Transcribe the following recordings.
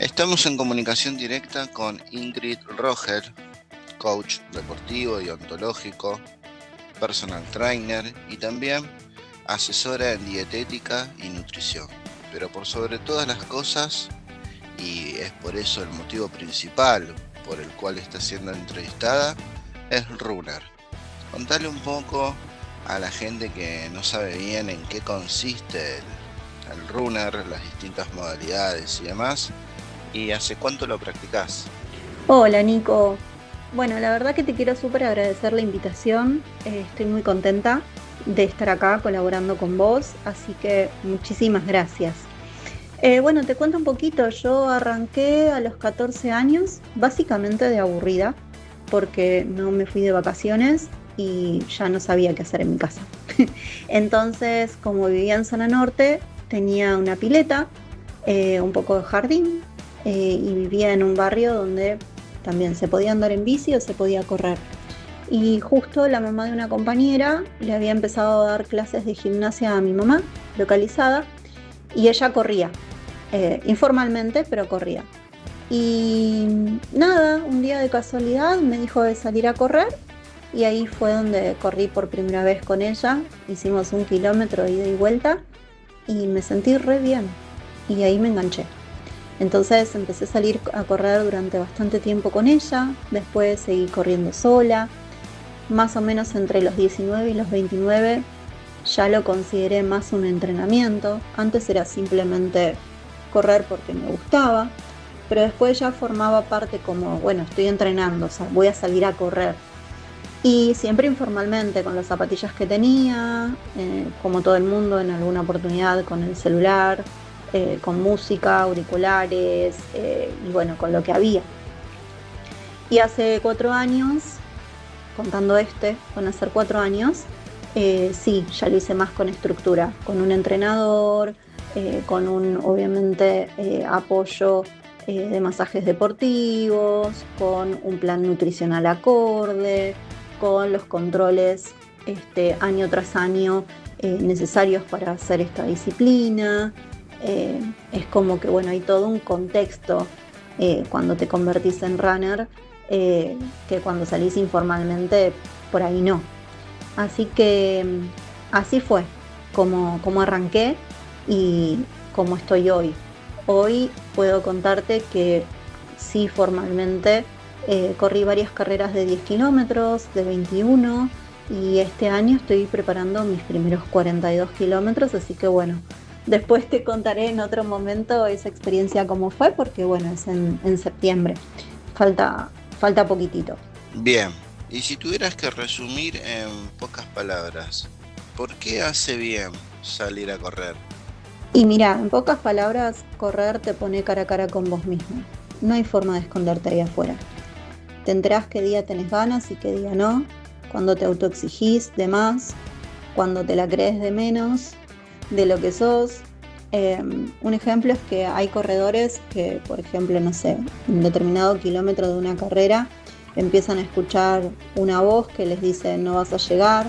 Estamos en comunicación directa con Ingrid Roger, coach deportivo y ontológico, personal trainer y también asesora en dietética y nutrición. Pero por sobre todas las cosas, y es por eso el motivo principal por el cual está siendo entrevistada, es runner. Contale un poco a la gente que no sabe bien en qué consiste el runner, las distintas modalidades y demás, y hace cuánto lo practicás. Hola Nico. Bueno, la verdad que te quiero súper agradecer la invitación. Estoy muy contenta de estar acá colaborando con vos, así que muchísimas gracias. Bueno, te cuento un poquito. Yo arranqué a los 14 años, básicamente de aburrida, porque no me fui de vacaciones y ya no sabía qué hacer en mi casa. Entonces, como vivía en zona norte, tenía una pileta, un poco de jardín, y vivía en un barrio donde también se podía andar en bici o se podía correr. Y justo la mamá de una compañera le había empezado a dar clases de gimnasia a mi mamá, localizada, y ella corría, informalmente, pero corría. Y nada, un día de casualidad me dijo de salir a correr y ahí fue donde corrí por primera vez con ella. Hicimos 1 kilómetro ida y vuelta y me sentí re bien y ahí me enganché. Entonces empecé a salir a correr durante bastante tiempo con ella, después seguí corriendo sola, más o menos entre los 19 y los 29 ya lo consideré más un entrenamiento. Antes era simplemente correr porque me gustaba, pero después ya formaba parte como, bueno, estoy entrenando, o sea, voy a salir a correr. Y siempre informalmente, con las zapatillas que tenía, como todo el mundo en alguna oportunidad con el celular, con música, auriculares, y bueno, con lo que había. Y hace 4 años, contando van a ser 4 años, sí, ya lo hice más con estructura, con un entrenador, con un, obviamente, apoyo de masajes deportivos, con un plan nutricional acorde, con los controles año tras año necesarios para hacer esta disciplina. Es como que, bueno, hay todo un contexto cuando te convertís en runner, que cuando salís informalmente por ahí no. Así que así fue como arranqué y como estoy hoy. Hoy puedo contarte que sí, formalmente corrí varias carreras de 10 kilómetros, de 21, y este año estoy preparando mis primeros 42 kilómetros, así que bueno, después te contaré en otro momento esa experiencia cómo fue, porque bueno, es en septiembre, falta poquitito. Bien, y si tuvieras que resumir en pocas palabras, ¿por qué hace bien salir a correr? Y mira, en pocas palabras, correr te pone cara a cara con vos mismo. No hay forma de esconderte ahí afuera. Te enterás qué día tenés ganas y qué día no, cuando te autoexigís de más, cuando te la crees de menos, de lo que sos. Un ejemplo es que hay corredores que, por ejemplo, no sé, en determinado kilómetro de una carrera empiezan a escuchar una voz que les dice no vas a llegar,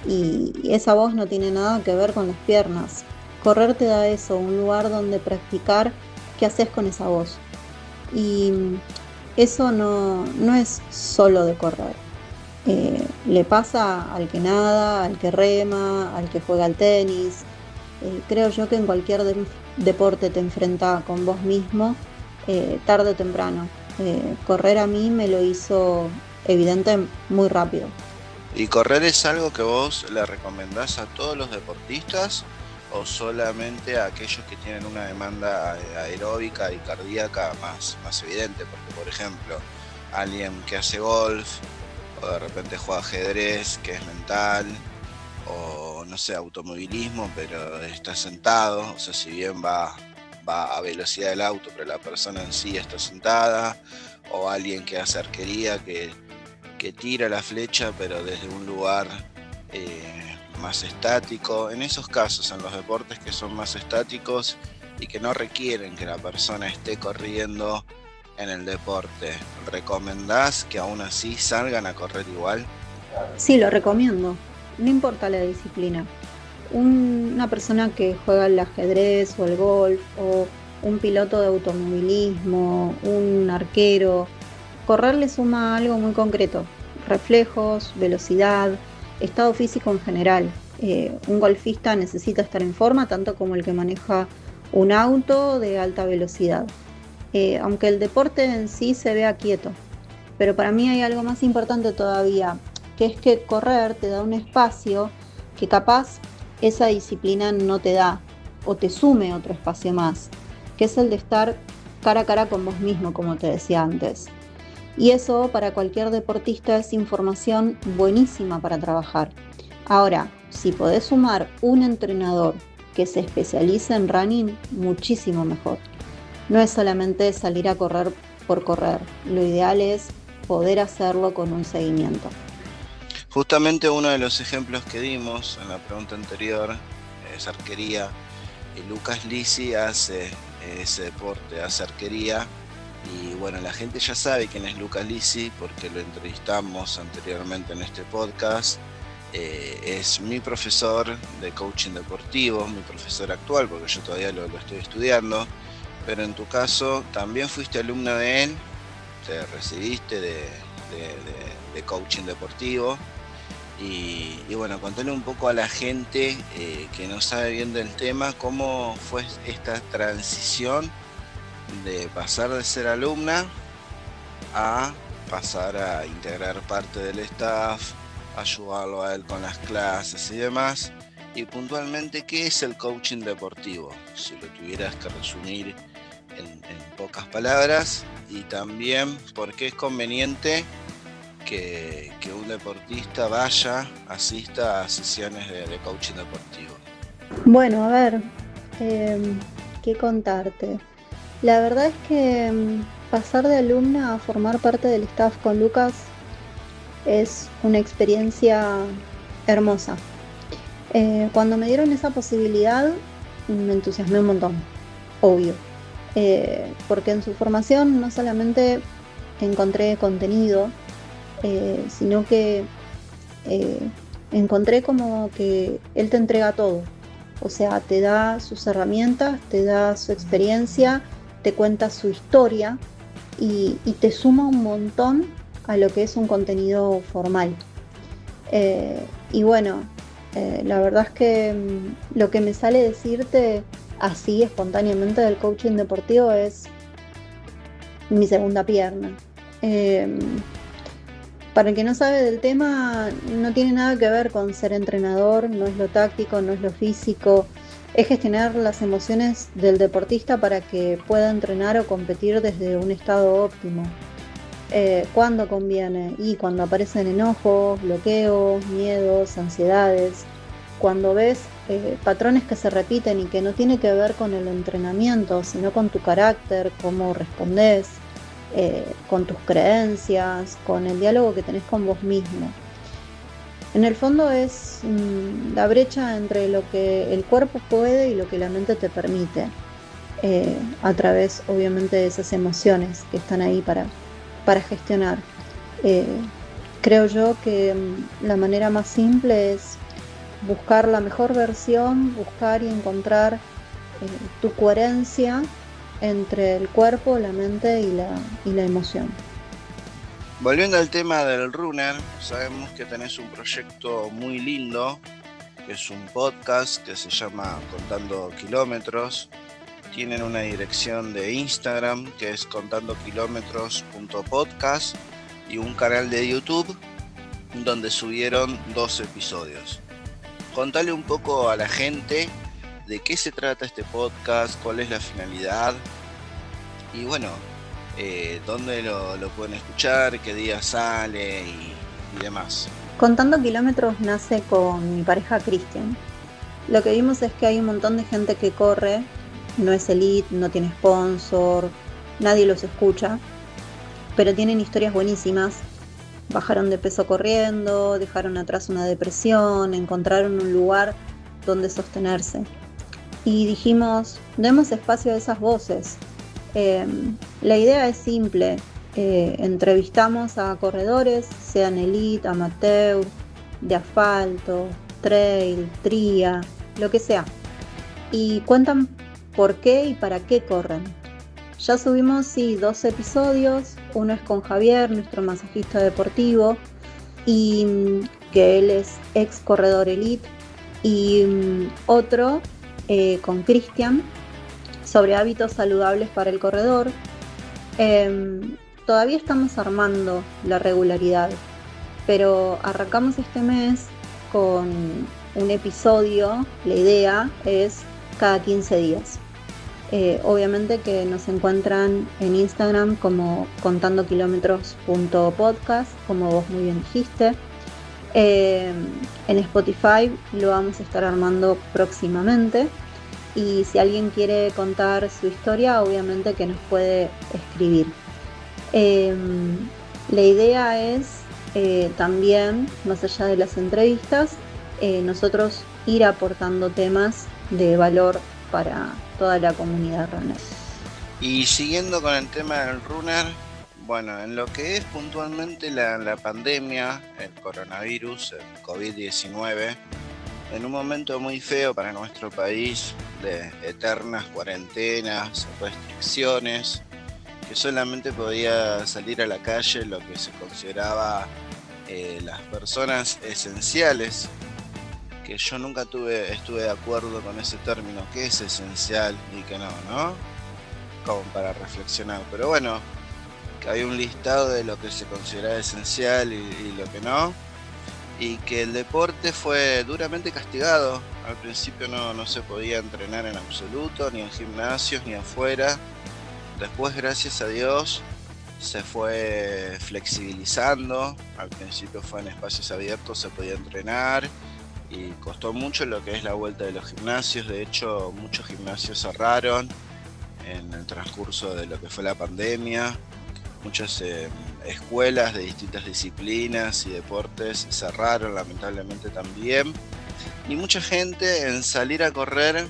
y esa voz no tiene nada que ver con las piernas. Correr te da eso, un lugar donde practicar qué haces con esa voz. Y eso no es solo de correr. Le pasa al que nada, al que rema, al que juega al tenis. Creo yo que en cualquier deporte te enfrenta con vos mismo, tarde o temprano. Correr a mí me lo hizo evidente muy rápido. ¿Y correr es algo que vos le recomendás a todos los deportistas o solamente a aquellos que tienen una demanda aeróbica y cardíaca más evidente? Porque, por ejemplo, alguien que hace golf o de repente juega ajedrez, que es mental, o no sé, automovilismo, pero está sentado, o sea, si bien va a velocidad del auto, pero la persona en sí está sentada, o alguien que hace arquería, que tira la flecha, pero desde un lugar más estático. En esos casos, en los deportes que son más estáticos y que no requieren que la persona esté corriendo en el deporte, ¿recomendás que aún así salgan a correr igual? Sí, lo recomiendo, no importa la disciplina. Una persona que juega al ajedrez o al golf o un piloto de automovilismo, un arquero. Correr le suma algo muy concreto: reflejos, velocidad, estado físico en general. Un golfista necesita estar en forma tanto como el que maneja un auto de alta velocidad. Aunque el deporte en sí se vea quieto, pero para mí hay algo más importante todavía, que es que correr te da un espacio que capaz esa disciplina no te da, o te sume otro espacio más, que es el de estar cara a cara con vos mismo, como te decía antes. Y eso para cualquier deportista es información buenísima para trabajar. Ahora, si podés sumar un entrenador que se especialice en running, muchísimo mejor. No es solamente salir a correr por correr, lo ideal es poder hacerlo con un seguimiento. Justamente uno de los ejemplos que dimos en la pregunta anterior es arquería, y Lucas Lisi hace ese deporte, hace arquería, y bueno, la gente ya sabe quién es Lucas Lisi porque lo entrevistamos anteriormente en este podcast. Es mi profesor de coaching deportivo, mi profesor actual, porque yo todavía lo estoy estudiando, pero en tu caso también fuiste alumna de él, te recibiste de coaching deportivo. Y bueno, contale un poco a la gente que no sabe bien del tema, cómo fue esta transición de pasar de ser alumna a pasar a integrar parte del staff, ayudarlo a él con las clases y demás. Y puntualmente, ¿qué es el coaching deportivo? Si lo tuvieras que resumir en pocas palabras, y también por qué es conveniente que un deportista asista a sesiones de coaching deportivo. Bueno, a ver, ¿qué contarte? La verdad es que pasar de alumna a formar parte del staff con Lucas es una experiencia hermosa. Cuando me dieron esa posibilidad, me entusiasmé un montón, obvio. Porque en su formación no solamente encontré contenido, sino que encontré como que él te entrega todo. O sea, te da sus herramientas, te da su experiencia, te cuenta su historia y te suma un montón a lo que es un contenido formal. Y bueno, la verdad es que lo que me sale decirte así espontáneamente del coaching deportivo es mi segunda pierna. Para el que no sabe del tema, no tiene nada que ver con ser entrenador, no es lo táctico, no es lo físico, es gestionar las emociones del deportista para que pueda entrenar o competir desde un estado óptimo. ¿Cuándo conviene? Y cuando aparecen enojos, bloqueos, miedos, ansiedades, cuando ves patrones que se repiten y que no tiene que ver con el entrenamiento, sino con tu carácter, cómo respondés, con tus creencias, con el diálogo que tenés con vos mismo. En el fondo es la brecha entre lo que el cuerpo puede y lo que la mente te permite, a través obviamente de esas emociones que están ahí para gestionar. Creo yo que la manera más simple es buscar la mejor versión, buscar y encontrar tu coherencia entre el cuerpo, la mente y la emoción. Volviendo al tema del runner, sabemos que tenés un proyecto muy lindo, que es un podcast que se llama Contando Kilómetros. Tienen una dirección de Instagram que es contandokilómetros.podcast y un canal de YouTube donde subieron 2 episodios. Contale un poco a la gente de qué se trata este podcast, cuál es la finalidad y bueno, dónde lo pueden escuchar, qué día sale y demás. Contando Kilómetros nace con mi pareja Cristian. Lo que vimos es que hay un montón de gente que corre, no es elite, no tiene sponsor, nadie los escucha, pero tienen historias buenísimas. Bajaron de peso corriendo, dejaron atrás una depresión, encontraron un lugar donde sostenerse. Y dijimos, demos espacio a esas voces. La idea es simple, entrevistamos a corredores, sean elite, amateur, de asfalto, trail, tría, lo que sea. Y cuentan por qué y para qué corren. Ya subimos, sí, 2 episodios. Uno es con Javier, nuestro masajista deportivo, y que él es ex corredor elite, y otro con Cristian sobre hábitos saludables para el corredor. Todavía estamos armando la regularidad, pero arrancamos este mes con un episodio. La idea es cada 15 días. Obviamente que nos encuentran en Instagram como contandokilómetros.podcast, como vos muy bien dijiste. En Spotify lo vamos a estar armando próximamente. Y si alguien quiere contar su historia, obviamente que nos puede escribir. La idea es también, más allá de las entrevistas, nosotros ir aportando temas de valor para toda la comunidad runner. Y siguiendo con el tema del runner, bueno, en lo que es puntualmente la pandemia, el coronavirus, el COVID-19, en un momento muy feo para nuestro país, de eternas cuarentenas, restricciones, que solamente podía salir a la calle lo que se consideraba las personas esenciales, que yo nunca estuve de acuerdo con ese término, qué es esencial y qué no, como para reflexionar, pero bueno, que hay un listado de lo que se considera esencial y lo que no, y que el deporte fue duramente castigado. Al principio no se podía entrenar en absoluto, ni en gimnasios, ni afuera. Después, gracias a Dios, se fue flexibilizando. Al principio fue en espacios abiertos, se podía entrenar, y costó mucho lo que es la vuelta de los gimnasios. De hecho, muchos gimnasios cerraron en el transcurso de lo que fue la pandemia. Muchas escuelas de distintas disciplinas y deportes cerraron, lamentablemente también. Y mucha gente en salir a correr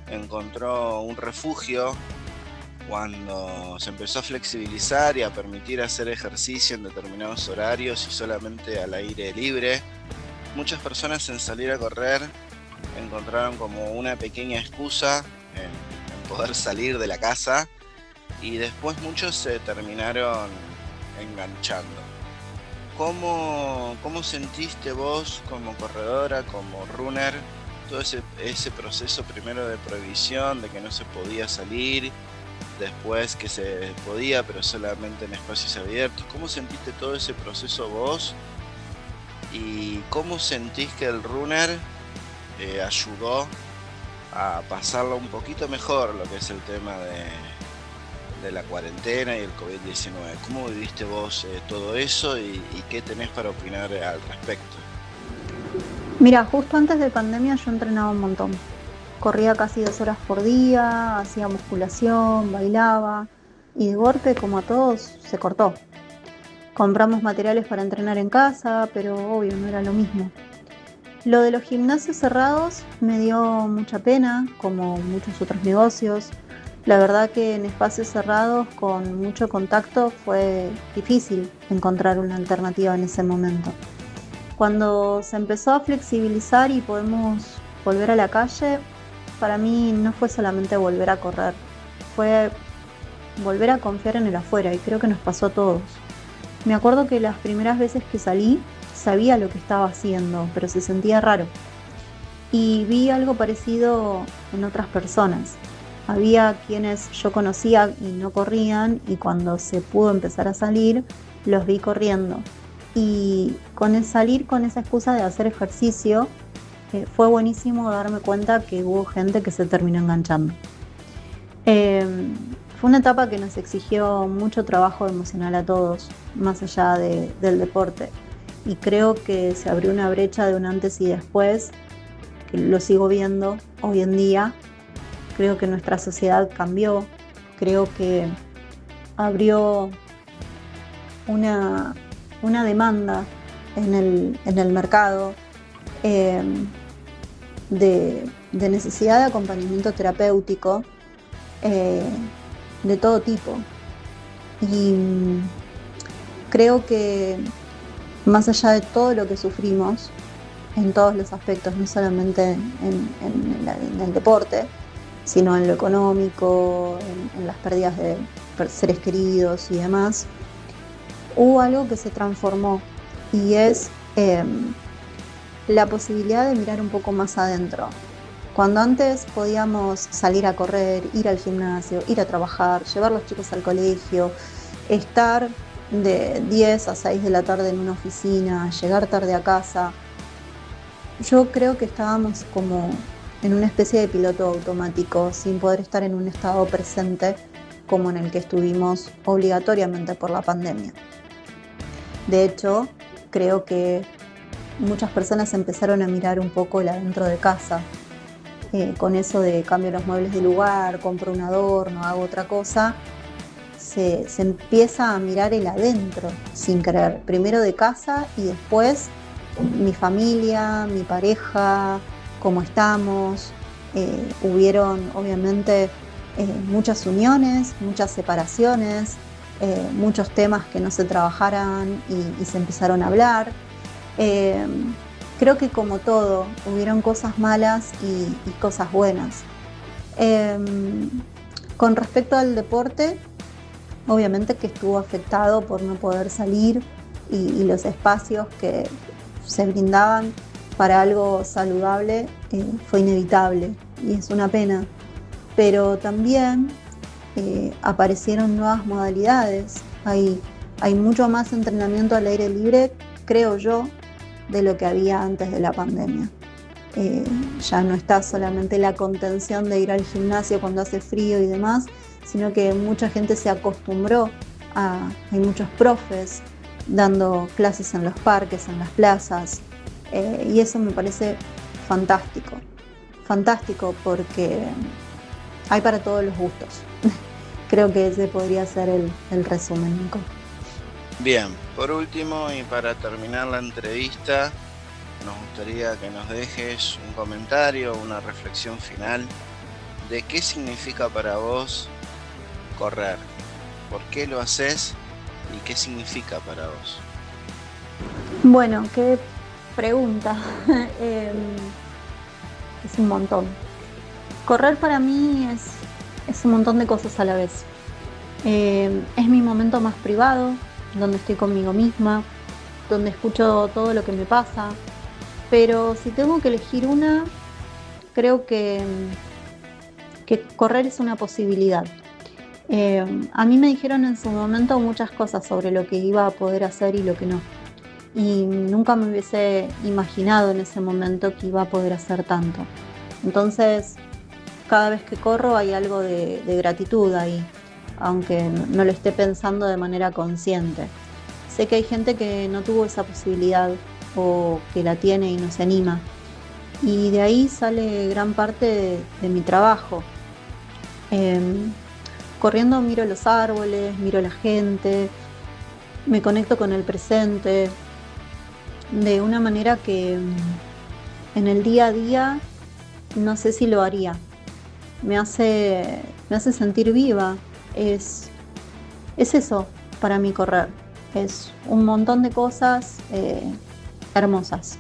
encontró un refugio cuando se empezó a flexibilizar y a permitir hacer ejercicio en determinados horarios y solamente al aire libre. Muchas personas en salir a correr encontraron como una pequeña excusa en poder salir de la casa, y después muchos se terminaron enganchando. ¿Cómo sentiste vos como corredora, como runner, todo ese proceso primero de prohibición, de que no se podía salir, después que se podía pero solamente en espacios abiertos? ¿Cómo sentiste todo ese proceso vos? ¿Y cómo sentís que el runner ayudó a pasarlo un poquito mejor, lo que es el tema de la cuarentena y el COVID-19? ¿Cómo viviste vos todo eso y qué tenés para opinar al respecto? Mira, justo antes de pandemia yo entrenaba un montón. Corría casi 2 horas por día, hacía musculación, bailaba, y de golpe, como a todos, se cortó. Compramos materiales para entrenar en casa, pero obvio no era lo mismo. Lo de los gimnasios cerrados me dio mucha pena, como muchos otros negocios. La verdad que en espacios cerrados con mucho contacto fue difícil encontrar una alternativa en ese momento. Cuando se empezó a flexibilizar y podemos volver a la calle, para mí no fue solamente volver a correr, fue volver a confiar en el afuera, y creo que nos pasó a todos. Me acuerdo que las primeras veces que salí, sabía lo que estaba haciendo, pero se sentía raro. Y vi algo parecido en otras personas. Había quienes yo conocía y no corrían, y cuando se pudo empezar a salir, los vi corriendo. Y con el salir con esa excusa de hacer ejercicio, fue buenísimo darme cuenta que hubo gente que se terminó enganchando. Fue una etapa que nos exigió mucho trabajo emocional a todos, más allá del deporte. Y creo que se abrió una brecha de un antes y después, que lo sigo viendo hoy en día. Creo que nuestra sociedad cambió, creo que abrió una demanda en el mercado de necesidad de acompañamiento terapéutico de todo tipo. Y creo que más allá de todo lo que sufrimos en todos los aspectos, no solamente en el deporte, sino en lo económico, en las pérdidas de seres queridos y demás, hubo algo que se transformó y es la posibilidad de mirar un poco más adentro. Cuando antes podíamos salir a correr, ir al gimnasio, ir a trabajar, llevar a los chicos al colegio, estar de 10 a 6 de la tarde en una oficina, llegar tarde a casa, yo creo que estábamos como en una especie de piloto automático, sin poder estar en un estado presente como en el que estuvimos obligatoriamente por la pandemia. De hecho, creo que muchas personas empezaron a mirar un poco el adentro de casa, con eso de cambio los muebles de lugar, compro un adorno, hago otra cosa, se empieza a mirar el adentro sin querer, primero de casa y después mi familia, mi pareja, cómo estamos. Hubieron obviamente muchas uniones, muchas separaciones, muchos temas que no se trabajaran y se empezaron a hablar. Creo que como todo, hubieron cosas malas y cosas buenas. Con respecto al deporte, obviamente que estuvo afectado por no poder salir y los espacios que se brindaban para algo saludable fue inevitable y es una pena. Pero también aparecieron nuevas modalidades. Hay mucho más entrenamiento al aire libre, creo yo, de lo que había antes de la pandemia. Ya no está solamente la contención de ir al gimnasio cuando hace frío y demás, sino que mucha gente se acostumbró hay muchos profes dando clases en los parques, en las plazas, y eso me parece fantástico, fantástico porque hay para todos los gustos. Creo que ese podría ser el resumen, Nico. Bien, por último y para terminar la entrevista, nos gustaría que nos dejes un comentario, una reflexión final de qué significa para vos correr, por qué lo haces y qué significa para vos. Bueno, qué pregunta. Es un montón. Correr para mí es un montón de cosas a la vez. Es mi momento más privado, donde estoy conmigo misma, donde escucho todo lo que me pasa, pero si tengo que elegir una, creo que correr es una posibilidad. A mí me dijeron en su momento muchas cosas sobre lo que iba a poder hacer y lo que no, y nunca me hubiese imaginado en ese momento que iba a poder hacer tanto. Entonces, cada vez que corro hay algo de gratitud ahí, aunque no lo esté pensando de manera consciente. Sé que hay gente que no tuvo esa posibilidad o que la tiene y no se anima. Y de ahí sale gran parte de mi trabajo. Corriendo miro los árboles, miro la gente, me conecto con el presente de una manera que en el día a día no sé si lo haría. Me hace sentir viva. Es eso para mí correr. Es un montón de cosas hermosas.